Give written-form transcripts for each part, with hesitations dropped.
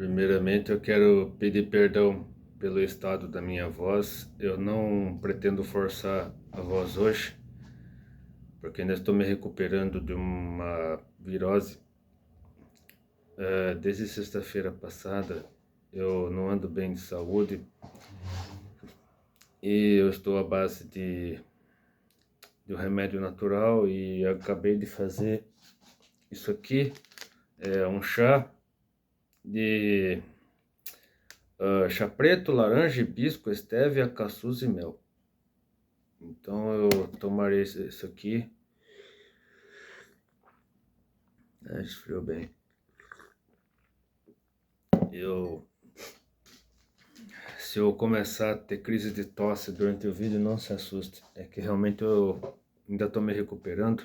Primeiramente, eu quero pedir perdão pelo estado da minha voz. Eu não pretendo forçar a voz hoje, porque ainda estou me recuperando de uma virose. Desde sexta-feira passada, eu não ando bem de saúde e eu estou à base de um remédio natural e acabei de fazer isso aqui. É um chá de chá preto, laranja, hibisco, estévia, caçuz e mel. Então eu tomarei isso aqui. Esfriou bem. Se eu começar a ter crise de tosse durante o vídeo, não se assuste. É que realmente eu ainda estou me recuperando.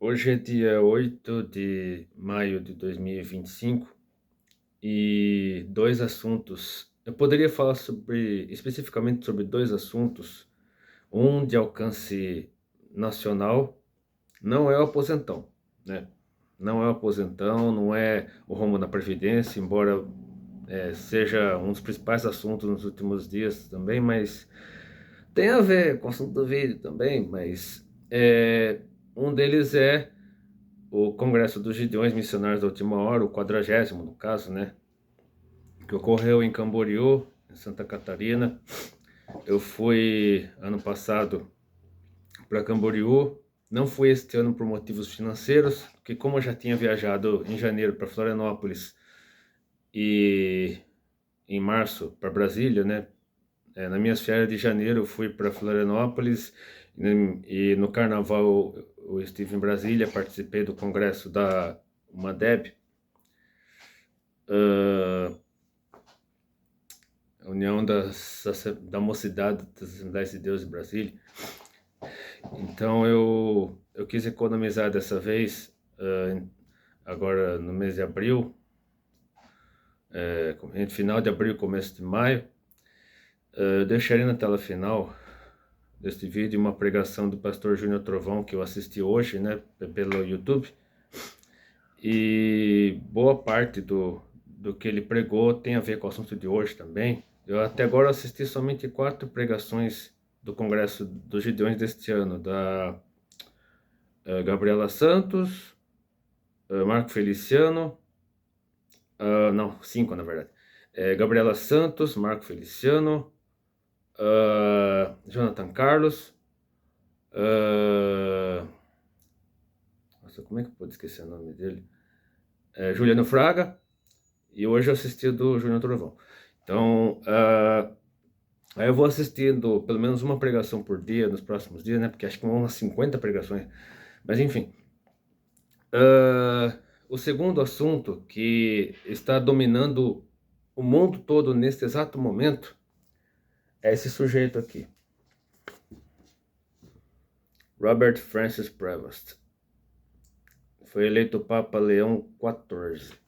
Hoje é dia 8 de maio de 2025 e dois assuntos. Eu poderia falar especificamente sobre dois assuntos. Um de alcance nacional, não é o aposentão, né? Não é o aposentão, não é o rumo da Previdência, embora seja um dos principais assuntos nos últimos dias também, mas tem a ver com o assunto do vídeo também, mas um deles é o Congresso dos Gideões Missionários da Última Hora, o 40º no caso, né? Que ocorreu em Camboriú, em Santa Catarina. Eu fui ano passado para Camboriú. Não fui este ano por motivos financeiros, porque como eu já tinha viajado em janeiro para Florianópolis e em março para Brasília, né? Nas minhas férias de janeiro eu fui para Florianópolis e no carnaval eu estive em Brasília, participei do congresso da UMADEB, União da Mocidade das Assembleias de Deus de Brasília. Então eu quis economizar dessa vez, agora no mês de abril, final de abril, começo de maio. Deixarei na tela final deste vídeo uma pregação do pastor Júnior Trovão que eu assisti hoje, né, pelo YouTube. E boa parte do que ele pregou tem a ver com o assunto de hoje também. Eu até agora assisti somente 4 pregações do Congresso dos Gideões deste ano, da Gabriela Santos, Marco Feliciano, não, 5 na verdade. Gabriela Santos, Marco Feliciano, Jonathan Carlos, nossa, como é que eu pude esquecer o nome dele? Juliano Fraga, e hoje eu assisti do Júnior Trovão. Então, aí eu vou assistindo pelo menos uma pregação por dia nos próximos dias, né? Porque acho que vão umas 50 pregações. Mas enfim. O segundo assunto que está dominando o mundo todo neste exato momento é esse sujeito aqui. Robert Francis Prevost. Foi eleito Papa Leão XIV.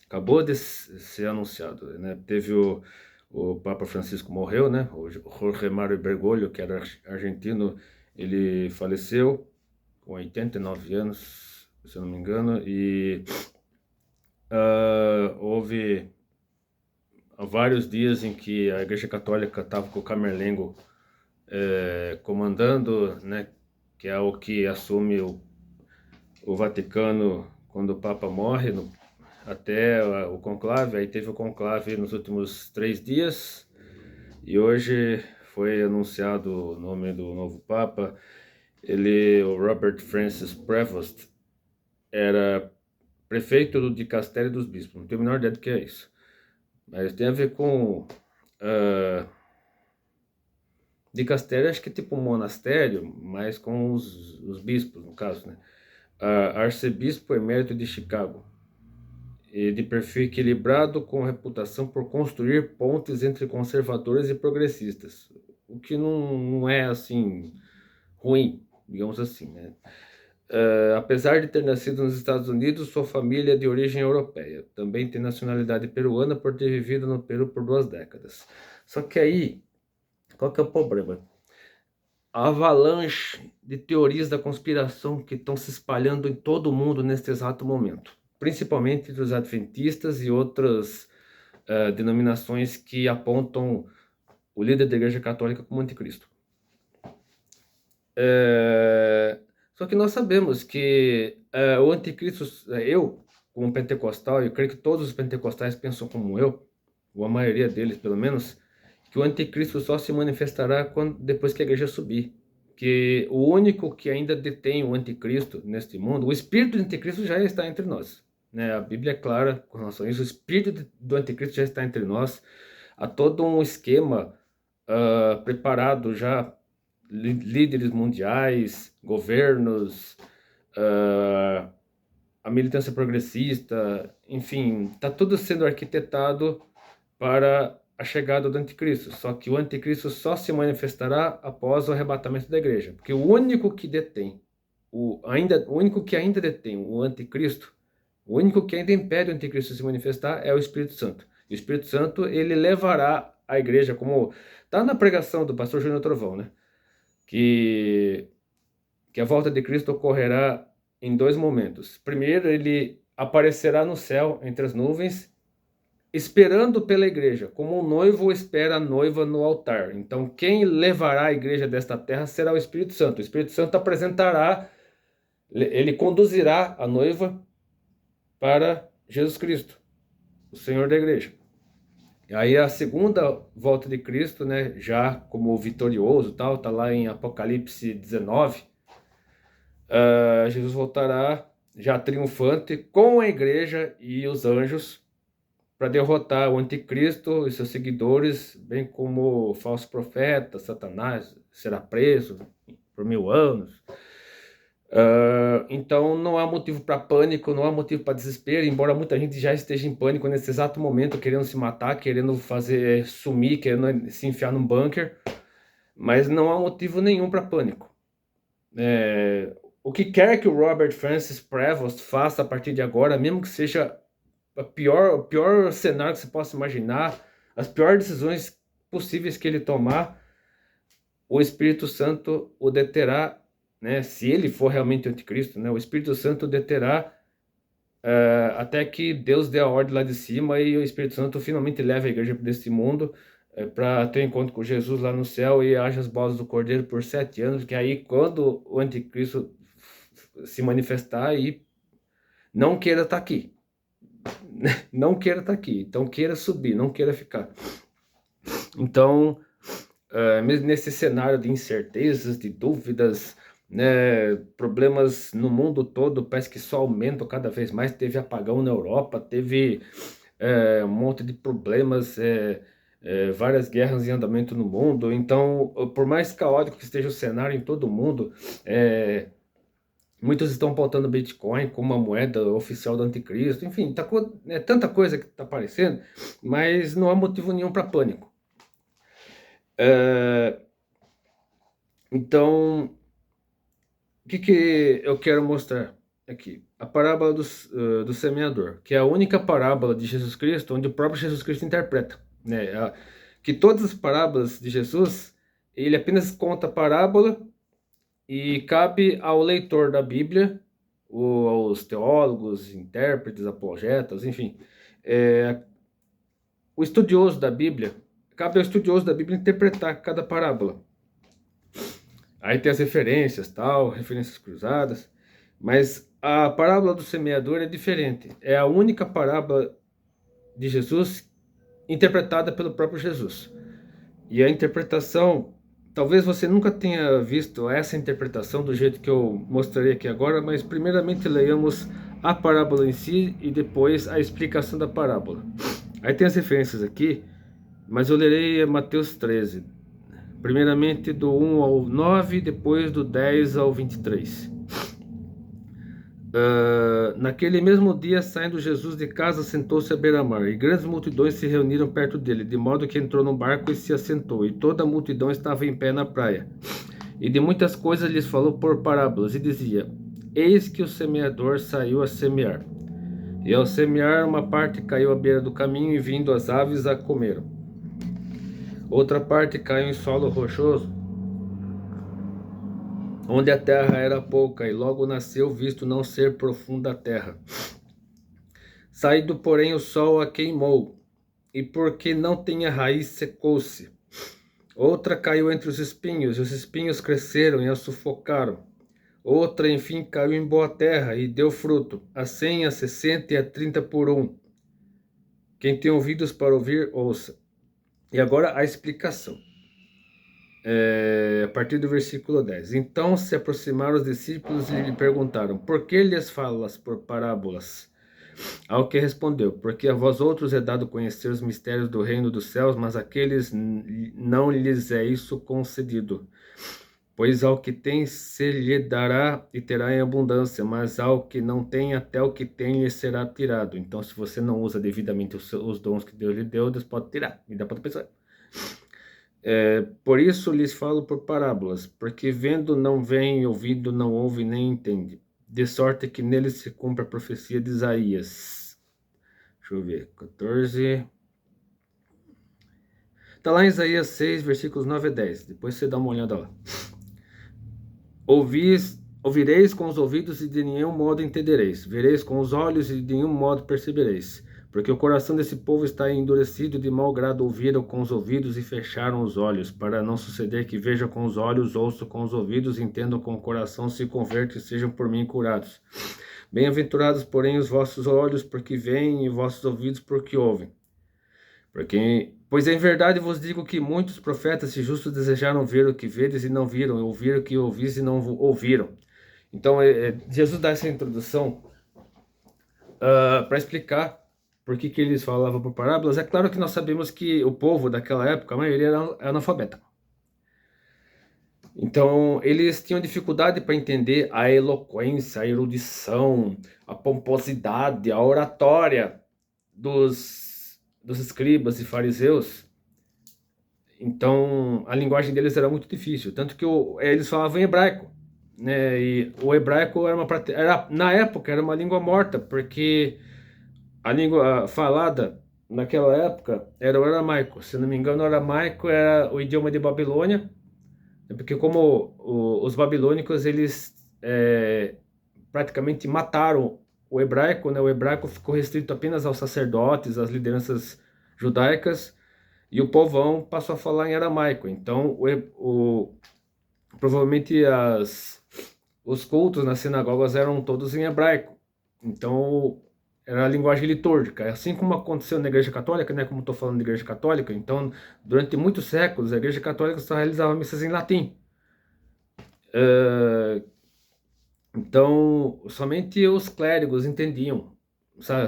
Acabou de ser anunciado, né? Teve o Papa Francisco morreu, né? O Jorge Mário Bergoglio, que era argentino, ele faleceu com 89 anos, se eu não me engano, e houve vários dias em que a Igreja Católica estava com o Camerlengo comandando, né? Que é o que assume o Vaticano quando o Papa morre, até o conclave. Aí teve o conclave nos últimos 3 dias e hoje foi anunciado o nome do novo Papa. O Robert Francis Prevost, era prefeito do dicastério dos bispos. Não tenho a menor ideia do que é isso, mas tem a ver com dicastério, acho que é tipo um monastério, mas com os bispos, no caso, né? Arcebispo emérito de Chicago, e de perfil equilibrado, com reputação por construir pontes entre conservadores e progressistas, o que não é assim ruim, digamos assim, né? Apesar de ter nascido nos Estados Unidos, sua família é de origem europeia. Também tem nacionalidade peruana por ter vivido no Peru por 2 décadas. Só que aí, qual que é o problema? avalanche de teorias da conspiração que estão se espalhando em todo o mundo neste exato momento, principalmente dos adventistas e outras denominações que apontam o líder da Igreja Católica como anticristo. Só que nós sabemos que o anticristo, eu, como pentecostal, eu creio que todos os pentecostais pensam como eu, ou a maioria deles pelo menos, que o anticristo só se manifestará depois que a igreja subir. Que o único que ainda detém o anticristo neste mundo, o espírito do anticristo já está entre nós. Né? A Bíblia é clara com relação a isso, o espírito do anticristo já está entre nós. Há todo um esquema preparado já, líderes mundiais, governos, a militância progressista, enfim, está tudo sendo arquitetado para a chegada do anticristo. Só que o anticristo só se manifestará após o arrebatamento da igreja, porque o único que detém, o único que ainda detém o anticristo, o único que ainda impede o anticristo se manifestar é o Espírito Santo. E o Espírito Santo, ele levará a igreja, como está na pregação do pastor Júnior Trovão, né? Que a volta de Cristo ocorrerá em 2 momentos. Primeiro, ele aparecerá no céu entre as nuvens, esperando pela igreja, como um noivo espera a noiva no altar. Então, quem levará a igreja desta terra será o Espírito Santo. O Espírito Santo apresentará, ele conduzirá a noiva para Jesus Cristo, o Senhor da igreja. E aí a segunda volta de Cristo, né, já como vitorioso, tal, tá lá em Apocalipse 19, Jesus voltará já triunfante com a igreja e os anjos para derrotar o anticristo e seus seguidores, bem como o falso profeta, Satanás, será preso por 1000 anos. Então não há motivo para pânico, não há motivo para desespero, embora muita gente já esteja em pânico nesse exato momento, querendo se matar, querendo fazer sumir, querendo se enfiar num bunker, mas não há motivo nenhum para pânico. O que quer que o Robert Francis Prevost faça a partir de agora, mesmo que seja o pior cenário que você possa imaginar, as piores decisões possíveis que ele tomar, o Espírito Santo o deterá, né? Se ele for realmente o anticristo, né? O Espírito Santo deterá até que Deus dê a ordem lá de cima e o Espírito Santo finalmente leve a igreja desse mundo para ter um encontro com Jesus lá no céu e haja as bolas do Cordeiro por 7 anos, que aí quando o anticristo se manifestar e não queira estar aqui. Não queira estar aqui, então queira subir, não queira ficar. Então, mesmo nesse cenário de incertezas, de dúvidas, né, problemas no mundo todo, parece que só aumentam cada vez mais. Teve apagão na Europa, teve um monte de problemas, várias guerras em andamento no mundo. Então, por mais caótico que esteja o cenário em todo o mundo, muitos estão pautando Bitcoin como uma moeda oficial do anticristo. Enfim, tanta coisa que está aparecendo, mas não há motivo nenhum para pânico. Então, o que eu quero mostrar aqui? A parábola do semeador, que é a única parábola de Jesus Cristo onde o próprio Jesus Cristo interpreta. Né? Que todas as parábolas de Jesus, ele apenas conta a parábola e cabe ao leitor da Bíblia, ou aos teólogos, intérpretes, apologetas, enfim, o estudioso da Bíblia, cabe ao estudioso da Bíblia interpretar cada parábola. Aí tem as referências, referências cruzadas, mas a parábola do semeador é diferente. É a única parábola de Jesus interpretada pelo próprio Jesus. E a interpretação, talvez você nunca tenha visto essa interpretação do jeito que eu mostrarei aqui agora, mas primeiramente leiamos a parábola em si e depois a explicação da parábola. Aí tem as referências aqui, mas eu lerei Mateus 13. Primeiramente do 1 ao 9, depois do 10 ao 23. Naquele mesmo dia, saindo Jesus de casa, sentou-se à beira-mar, e grandes multidões se reuniram perto dele, de modo que entrou num barco e se assentou, e toda a multidão estava em pé na praia. E de muitas coisas lhes falou por parábolas, e dizia: Eis que o semeador saiu a semear. E ao semear, uma parte caiu à beira do caminho, e vindo as aves a comeram. Outra parte caiu em solo rochoso, onde a terra era pouca, e logo nasceu, visto não ser profunda a terra. Saído, porém, o sol a queimou, e porque não tinha raiz, secou-se. Outra caiu entre os espinhos, e os espinhos cresceram e a sufocaram. Outra, enfim, caiu em boa terra e deu fruto, a 100, a 60 e a 30 por um. Quem tem ouvidos para ouvir, ouça. E agora a explicação. A partir do versículo 10. Então se aproximaram os discípulos e lhe perguntaram: por que lhes falas por parábolas? Ao que respondeu: porque a vós outros é dado conhecer os mistérios do reino dos céus, mas àqueles não lhes é isso concedido. Pois ao que tem se lhe dará e terá em abundância, mas ao que não tem, até o que tem lhe será tirado. Então, se você não usa devidamente os dons que Deus lhe deu, Deus pode tirar e dá para outra pessoa. Por isso lhes falo por parábolas, porque vendo não veem, ouvindo não ouve nem entende, de sorte que neles se cumpre a profecia de Isaías. Deixa eu ver, 14. Está lá em Isaías 6, versículos 9 a 10. Depois você dá uma olhada lá. Ouvireis com os ouvidos e de nenhum modo entendereis. Vereis com os olhos e de nenhum modo percebereis. Porque o coração desse povo está endurecido, de mau grado ouviram com os ouvidos e fecharam os olhos, para não suceder que vejam com os olhos, ouçam com os ouvidos, entendam com o coração, se convertam e sejam por mim curados. Bem-aventurados, porém, os vossos olhos, porque veem, e vossos ouvidos, porque ouvem. Pois em verdade vos digo que muitos profetas e justos desejaram ver o que vedes e não viram, e ouvir o que ouvis e não ouviram. Então, Jesus dá essa introdução para explicar por que eles falavam por parábolas. É claro que nós sabemos que o povo daquela época, a maioria era analfabeta. Então, eles tinham dificuldade para entender a eloquência, a erudição, a pomposidade, a oratória dos escribas e fariseus. Então, a linguagem deles era muito difícil, tanto que eles falavam em hebraico, né? E o hebraico na época era uma língua morta, porque a língua falada naquela época era o aramaico. Se não me engano, o aramaico era o idioma de Babilônia, porque como os babilônicos eles praticamente mataram o hebraico, né? O hebraico ficou restrito apenas aos sacerdotes, às lideranças judaicas, e o povão passou a falar em aramaico. Então, provavelmente os cultos nas sinagogas eram todos em hebraico. Então, era a linguagem litúrgica. Assim como aconteceu na Igreja Católica, né? Como estou falando de Igreja Católica, então, durante muitos séculos, a Igreja Católica só realizava missas em latim. Então, somente os clérigos entendiam.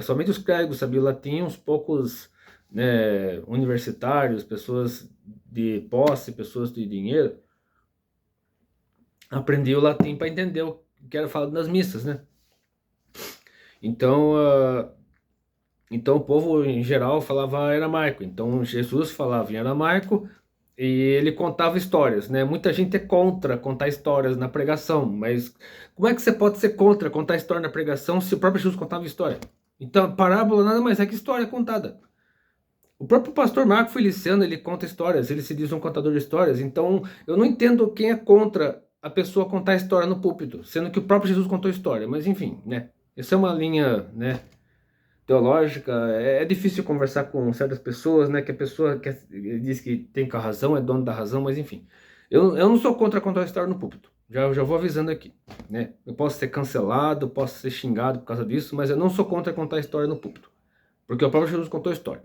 Somente os clérigos sabiam latim, uns poucos, né, universitários, pessoas de posse, pessoas de dinheiro, aprendiam latim para entender o que era falado nas missas, né? Então, o povo em geral falava aramaico. Então, Jesus falava em aramaico e ele contava histórias, né? Muita gente é contra contar histórias na pregação, mas como é que você pode ser contra contar história na pregação se o próprio Jesus contava história? Então, parábola nada mais é que história contada. O próprio pastor Marco Feliciano, ele conta histórias, ele se diz um contador de histórias. Então, eu não entendo quem é contra a pessoa contar história no púlpito, sendo que o próprio Jesus contou história. Mas enfim, né? Essa é uma linha, né, teológica. É difícil conversar com certas pessoas, né? Que a pessoa diz que tem a razão, é dono da razão, mas enfim. Eu não sou contra contar história no púlpito. Já vou avisando aqui, né? Eu posso ser cancelado, posso ser xingado por causa disso, mas eu não sou contra contar história no púlpito, porque o próprio Jesus contou história.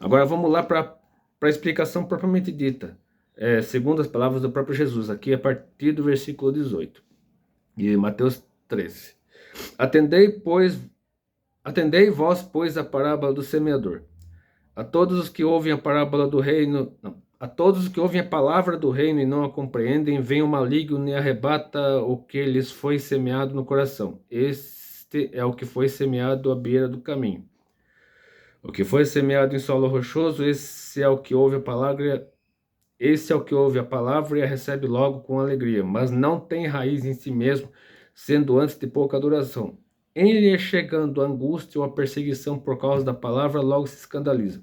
Agora vamos lá para a explicação propriamente dita, segundo as palavras do próprio Jesus, aqui a partir do versículo 18, de Mateus 13. Atendei vós, pois, a parábola do semeador. A todos os que ouvem a parábola do reino, não, a todos os que ouvem a palavra do reino e não a compreendem, vem o maligno e arrebata o que lhes foi semeado no coração. Este é o que foi semeado à beira do caminho. O que foi semeado em solo rochoso, esse é o que ouve a palavra e a recebe logo com alegria, mas não tem raiz em si mesmo, sendo antes de pouca duração. Em lhe chegando a angústia ou a perseguição por causa da palavra, logo se escandaliza.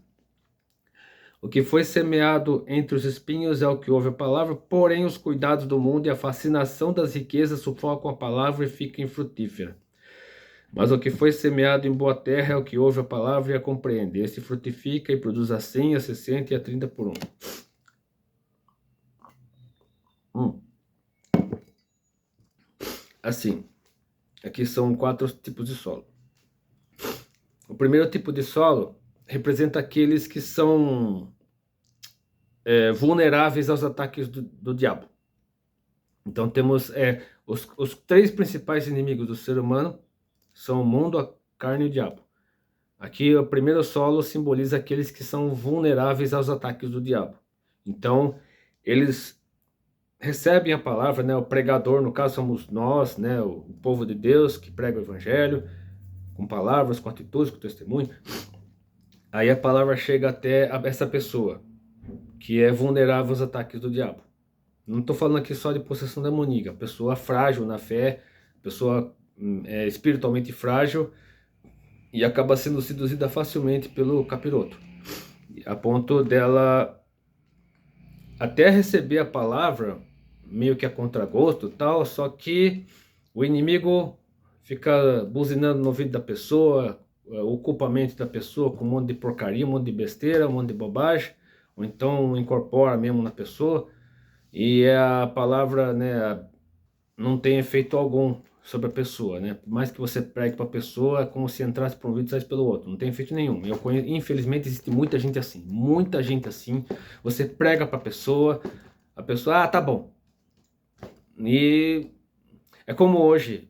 O que foi semeado entre os espinhos é o que ouve a palavra, porém os cuidados do mundo e a fascinação das riquezas sufocam a palavra e fica infrutífera. Mas o que foi semeado em boa terra é o que ouve a palavra e a compreende. Esse frutifica e produz a 100, a 60 e a 30 por um. Assim, aqui são 4 tipos de solo. O primeiro tipo de solo representa aqueles que são vulneráveis aos ataques do diabo. Então temos os 3 principais inimigos do ser humano são o mundo, a carne e o diabo. Aqui o primeiro solo simboliza aqueles que são vulneráveis aos ataques do diabo. Então eles recebem a palavra, né? O pregador, no caso somos nós, né? O povo de Deus que prega o evangelho com palavras, com atitudes, com testemunho. Aí a palavra chega até essa pessoa que é vulnerável aos ataques do diabo. Não estou falando aqui só de possessão demoníaca, pessoa frágil na fé, pessoa espiritualmente frágil e acaba sendo seduzida facilmente pelo capiroto, a ponto dela até receber a palavra meio que a contragosto, tal, só que o inimigo fica buzinando no ouvido da pessoa, ocupa a mente da pessoa com um monte de porcaria, um monte de besteira, um monte de bobagem, ou então incorpora mesmo na pessoa, e a palavra, né, não tem efeito algum sobre a pessoa, né? Por mais que você pregue para a pessoa, é como se entrasse por um vídeo e saísse pelo outro, não tem efeito nenhum. Eu conheço, infelizmente existe muita gente assim, você prega para a pessoa, ah, tá bom. E é como hoje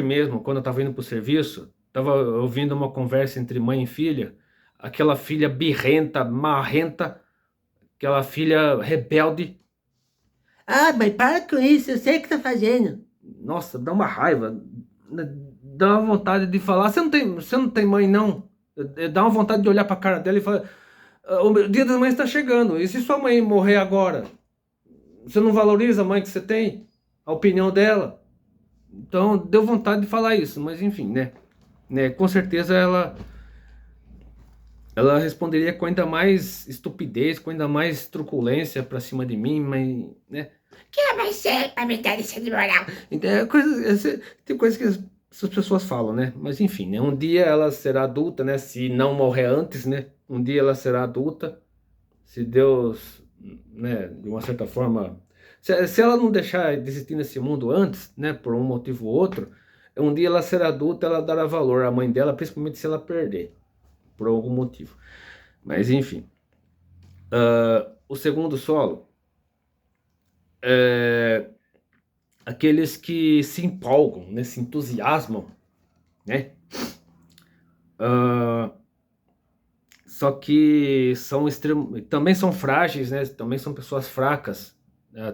mesmo, quando eu estava indo para o serviço, estava ouvindo uma conversa entre mãe e filha, aquela filha birrenta, marrenta, aquela filha rebelde. Ah, mãe, para com isso, eu sei o que tá fazendo. Nossa, dá uma raiva, dá uma vontade de falar, você não tem mãe não? Dá uma vontade de olhar para a cara dela e falar, o dia das mães está chegando, e se sua mãe morrer agora? Você não valoriza a mãe que você tem? A opinião dela? Então deu vontade de falar isso, mas enfim, né? Com certeza ela responderia com ainda mais estupidez, com ainda mais truculência pra cima de mim, mas, né? Que é você pra me dar lição de moral? Então, tem coisas que essas pessoas falam, né? Mas enfim, né? Um dia ela será adulta, né? Se não morrer antes, né? Um dia ela será adulta, se Deus, né? De uma certa forma, se ela não deixar de existir nesse mundo antes, né? Por um motivo ou outro, um dia ela será adulta, ela dará valor à mãe dela, principalmente se ela perder, por algum motivo. Mas enfim, o segundo solo é aqueles que se empolgam, né, se entusiasmam, né? Só que também são frágeis, né? Também são pessoas fracas,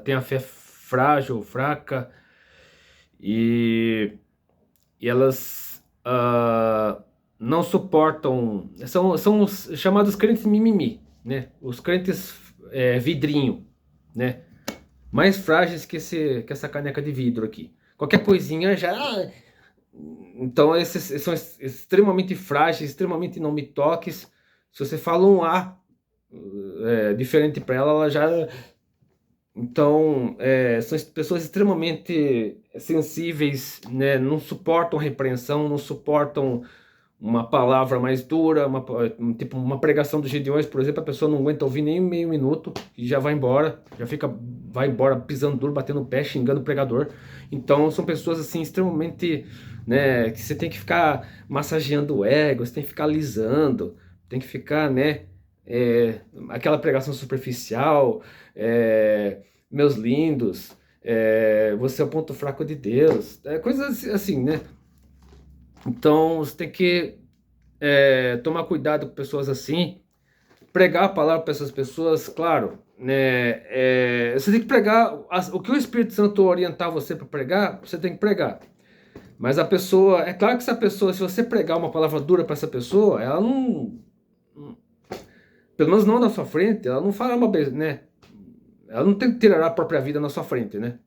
têm a fé frágil, fraca, e, e elas não suportam, são os chamados crentes mimimi, né? Os crentes vidrinho, né? Mais frágeis que essa caneca de vidro aqui. Qualquer coisinha já. Então, esses são extremamente frágeis, extremamente não me toques. Se você fala um A diferente para ela, ela já. Então, são pessoas extremamente sensíveis, né? Não suportam repreensão, não suportam uma palavra mais dura, tipo uma pregação dos Gideões, por exemplo, a pessoa não aguenta ouvir nem meio minuto e já vai embora, vai embora pisando duro, batendo o pé, xingando o pregador. Então são pessoas assim extremamente, né, que você tem que ficar massageando o ego, você tem que ficar alisando, tem que ficar, né, aquela pregação superficial, meus lindos, você é o ponto fraco de Deus, coisas assim, né? Então você tem que tomar cuidado com pessoas assim, pregar a palavra para essas pessoas, claro, né? Você tem que pregar o que o Espírito Santo orientar você para pregar, você tem que pregar. Mas a pessoa, é claro que essa pessoa, se você pregar uma palavra dura para essa pessoa, ela não, pelo menos não na sua frente, ela não fará uma, né? Ela não tem que tirar a própria vida na sua frente, né?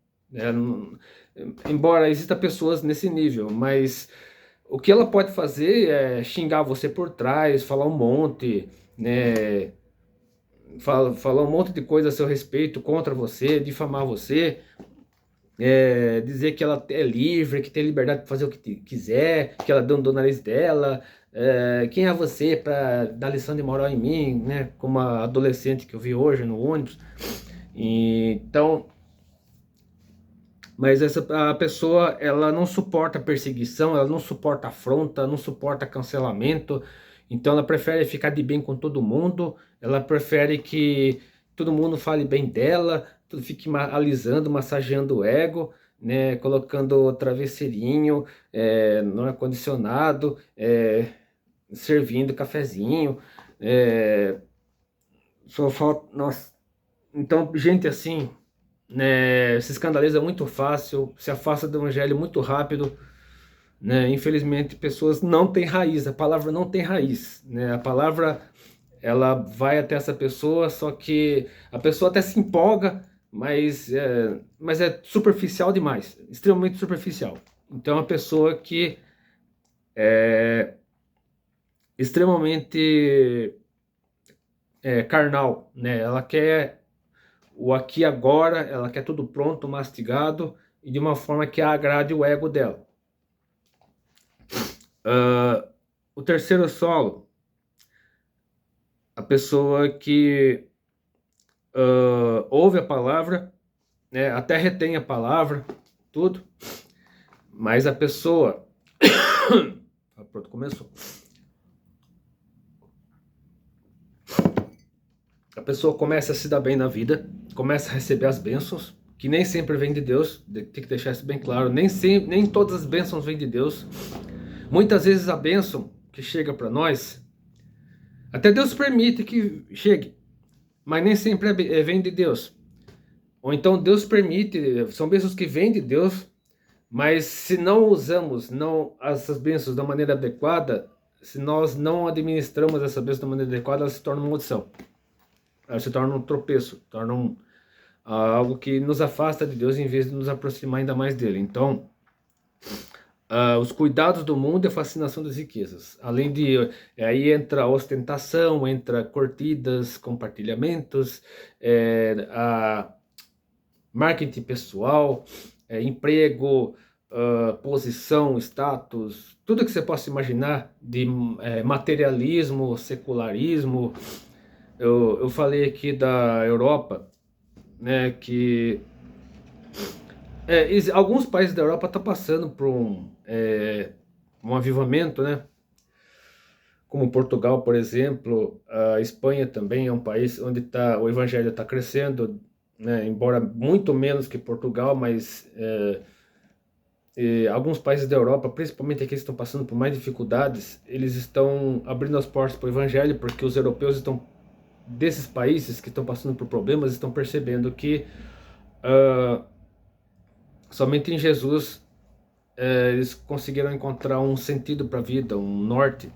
Embora exista pessoas nesse nível, mas o que ela pode fazer é xingar você por trás, falar um monte, né? falar um monte de coisa a seu respeito contra você, difamar você, dizer que ela é livre, que tem liberdade de fazer o que quiser, que ela deu do nariz dela. Quem é você para dar lição de moral em mim, né? Como a adolescente que eu vi hoje no ônibus. Então, mas a pessoa, ela não suporta perseguição, ela não suporta afronta, não suporta cancelamento. Então ela prefere ficar de bem com todo mundo, ela prefere que todo mundo fale bem dela, tudo fique alisando, massageando o ego, né, colocando travesseirinho no ar-condicionado, servindo cafezinho, só falta, nossa. Então, gente assim, né, se escandaliza muito fácil, se afasta do evangelho muito rápido, né? Infelizmente, pessoas não têm raiz, a palavra não tem raiz, né? A palavra, ela vai até essa pessoa, só que a pessoa até se empolga, mas é superficial demais, extremamente superficial. Então, é uma pessoa que é extremamente carnal, né? Ela quer o aqui e agora, ela quer tudo pronto, mastigado e de uma forma que agrade o ego dela. O terceiro solo, a pessoa que ouve a palavra, né, até retém a palavra, tudo, mas a pessoa pronto, começou. A pessoa começa a se dar bem na vida, começa a receber as bênçãos, que nem sempre vem de Deus, tem que deixar isso bem claro, nem todas as bênçãos vêm de Deus. Muitas vezes a bênção que chega para nós, até Deus permite que chegue, mas nem sempre vem de Deus. Ou então Deus permite, são bênçãos que vêm de Deus, mas se não usamos essas bênçãos da maneira adequada, se nós não administramos essa bênção da maneira adequada, ela se torna uma maldição. Ela se torna um tropeço, torna algo que nos afasta de Deus em vez de nos aproximar ainda mais dele. Então, os cuidados do mundo e a fascinação das riquezas. Além de... aí entra a ostentação, entra curtidas, compartilhamentos, a marketing pessoal, emprego, posição, status, tudo que você possa imaginar de materialismo, secularismo. Eu falei aqui da Europa, né, que alguns países da Europa estão passando por um avivamento, né? Como Portugal, por exemplo, a Espanha também é um país onde o evangelho está crescendo, né? Embora muito menos que Portugal, mas alguns países da Europa, principalmente aqueles que estão passando por mais dificuldades, eles estão abrindo as portas para o evangelho, porque os europeus desses países que estão passando por problemas, estão percebendo que somente em Jesus eles conseguiram encontrar um sentido para a vida, um norte.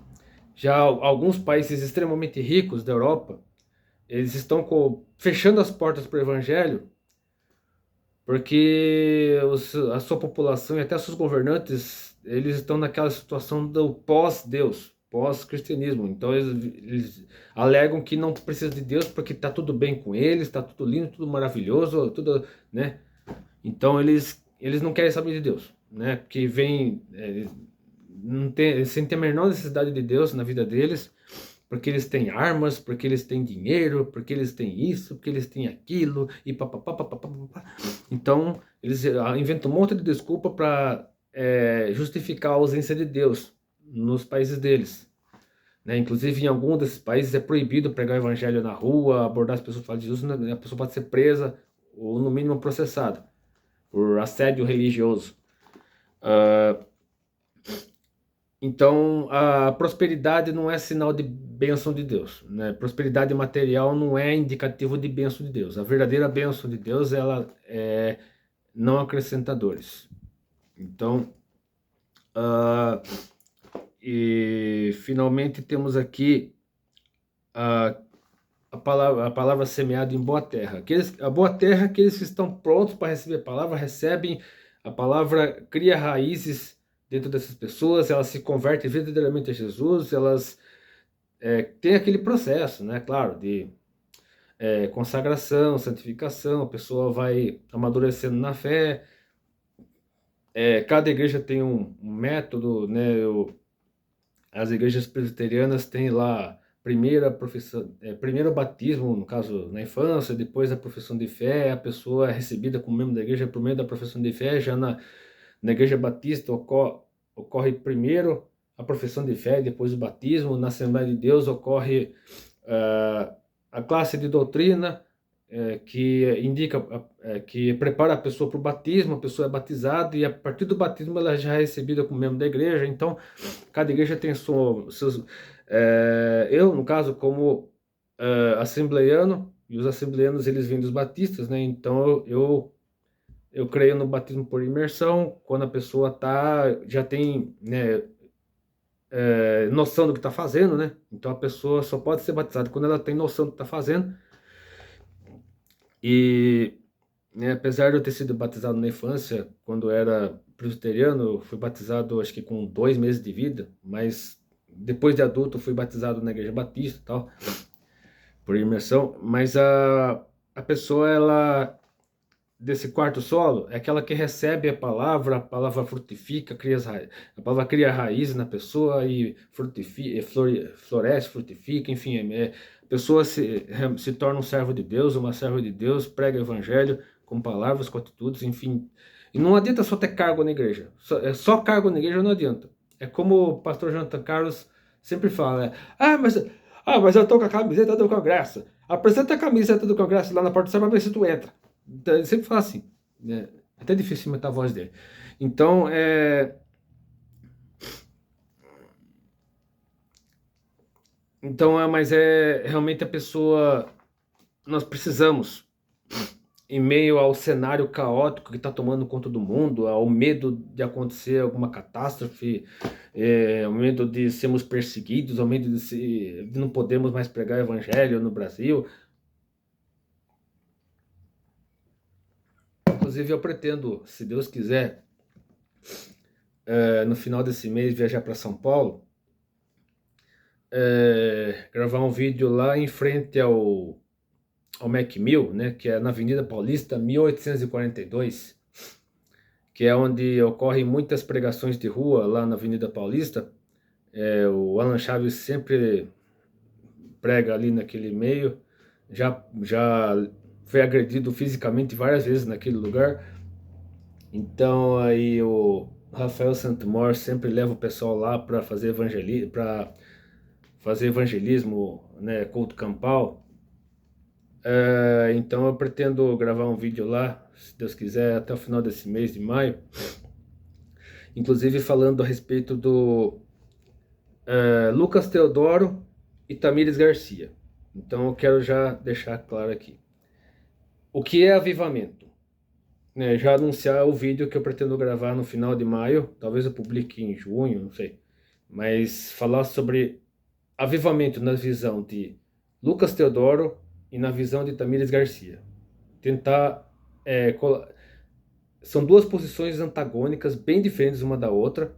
Já alguns países extremamente ricos da Europa, eles estão fechando as portas para o evangelho, porque a sua população e até seus governantes, eles estão naquela situação do pós-Deus, pós-cristianismo. Então eles alegam que não precisa de Deus porque está tudo bem com eles, está tudo lindo, tudo maravilhoso, tudo, né? Então eles não querem saber de Deus, né? Porque eles sem ter a menor necessidade de Deus na vida deles, porque eles têm armas, porque eles têm dinheiro, porque eles têm isso, porque eles têm aquilo, e papapá, papapá. Então, eles inventam um monte de desculpa para justificar a ausência de Deus nos países deles. Né? Inclusive, em algum desses países é proibido pregar o evangelho na rua, abordar as pessoas falar de Jesus, a pessoa pode ser presa ou, no mínimo, processada por assédio religioso. Então, a prosperidade não é sinal de bênção de Deus, né? Prosperidade material não é indicativo de bênção de Deus. A verdadeira bênção de Deus, ela é não acrescenta dores. Então, e finalmente temos aqui a palavra semeada em boa terra. A boa terra, aqueles que estão prontos para receber a palavra, recebem a palavra, cria raízes dentro dessas pessoas, elas se convertem verdadeiramente a Jesus, elas têm aquele processo, né, claro, de consagração, santificação, a pessoa vai amadurecendo na fé. Cada igreja tem um método, né? As igrejas presbiterianas têm lá primeira profissão, primeiro batismo, no caso na infância, depois a profissão de fé, a pessoa é recebida como membro da igreja por meio da profissão de fé. Já na igreja batista ocorre primeiro a profissão de fé, depois o batismo. Na Assembleia de Deus ocorre a classe de doutrina, que indica, que prepara a pessoa para o batismo. A pessoa é batizada e a partir do batismo ela já é recebida como membro da igreja. Então, cada igreja tem seus... eu, no caso, como assembleiano, e os assembleianos eles vêm dos batistas, né? Então, eu creio no batismo por imersão, quando a pessoa já tem, né, noção do que está fazendo, né? Então, a pessoa só pode ser batizada quando ela tem noção do que está fazendo. E, né, apesar de eu ter sido batizado na infância, quando era presbiteriano, eu fui batizado acho que com 2 meses de vida, mas depois de adulto eu fui batizado na igreja batista e tal, por imersão. Mas a pessoa, ela, desse quarto solo, é aquela que recebe a palavra frutifica, a palavra cria raiz na pessoa e frutifica, floresce, frutifica, enfim, a pessoa se torna um servo de Deus, uma serva de Deus, prega o evangelho com palavras, com atitudes, enfim. E não adianta só ter cargo na igreja, só cargo na igreja não adianta. É como o pastor Jonathan Carlos sempre fala, mas eu tô com a camiseta do Congresso, apresenta a camiseta do Congresso lá na porta do céu pra ver se tu entra. Então, ele sempre fala assim, né? É até difícil imitar a voz dele. Então, mas realmente a pessoa, nós precisamos, em meio ao cenário caótico que está tomando conta do mundo, ao medo de acontecer alguma catástrofe, ao medo de sermos perseguidos, ao medo de não podermos mais pregar o evangelho no Brasil. Inclusive, eu pretendo, se Deus quiser, no final desse mês, viajar para São Paulo, gravar um vídeo lá em frente ao Macmill, né, que é na Avenida Paulista 1842, que é onde ocorrem muitas pregações de rua lá na Avenida Paulista. O Alan Chaves sempre prega ali naquele meio, já foi agredido fisicamente várias vezes naquele lugar. Então aí o Rafael Santomor sempre leva o pessoal lá para fazer evangelismo, né, culto campal. Então eu pretendo gravar um vídeo lá, se Deus quiser, até o final desse mês de maio, inclusive falando a respeito do Lucas Teodoro e Tamires Garcia. Então eu quero já deixar claro aqui o que é avivamento, né? Já anunciar o vídeo que eu pretendo gravar no final de maio, talvez eu publique em junho, não sei, mas falar sobre avivamento na visão de Lucas Teodoro e na visão de Tamires Garcia. Tentar... são duas posições antagônicas, bem diferentes uma da outra,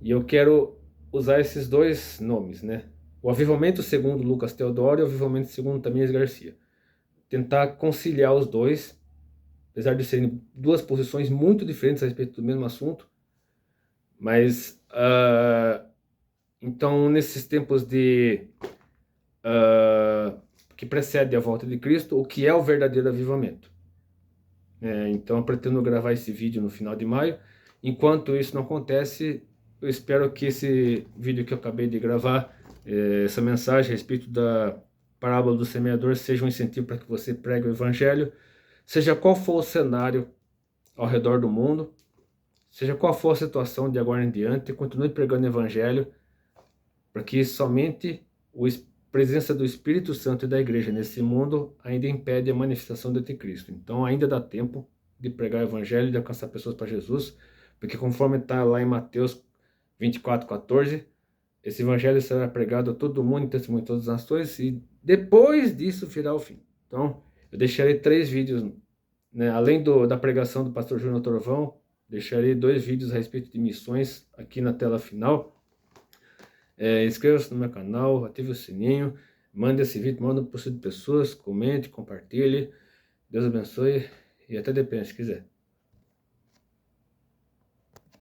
e eu quero usar esses dois nomes, né? O avivamento segundo Lucas Teodoro e o avivamento segundo Tamires Garcia. Tentar conciliar os dois, apesar de serem duas posições muito diferentes a respeito do mesmo assunto, mas então nesses tempos que precede a volta de Cristo, o que é o verdadeiro avivamento? Então eu pretendo gravar esse vídeo no final de maio. Enquanto isso não acontece, eu espero que esse vídeo que eu acabei de gravar, essa mensagem a respeito da parábola do semeador, seja um incentivo para que você pregue o evangelho, seja qual for o cenário ao redor do mundo, seja qual for a situação de agora em diante, continue pregando o evangelho, para que somente a presença do Espírito Santo e da igreja nesse mundo ainda impede a manifestação do anticristo. Então ainda dá tempo de pregar o evangelho, de alcançar pessoas para Jesus, porque conforme está lá em Mateus 24:14, esse evangelho será pregado a todo mundo, em testemunho de todas as nações, e depois disso virá o fim. Então eu deixarei 3 vídeos, né, além da pregação do pastor Júnior Torvão, deixarei 2 vídeos a respeito de missões aqui na tela final. Inscreva-se no meu canal, ative o sininho. Mande esse vídeo, manda para o pessoas, comente, compartilhe. Deus abençoe e até depende, se quiser.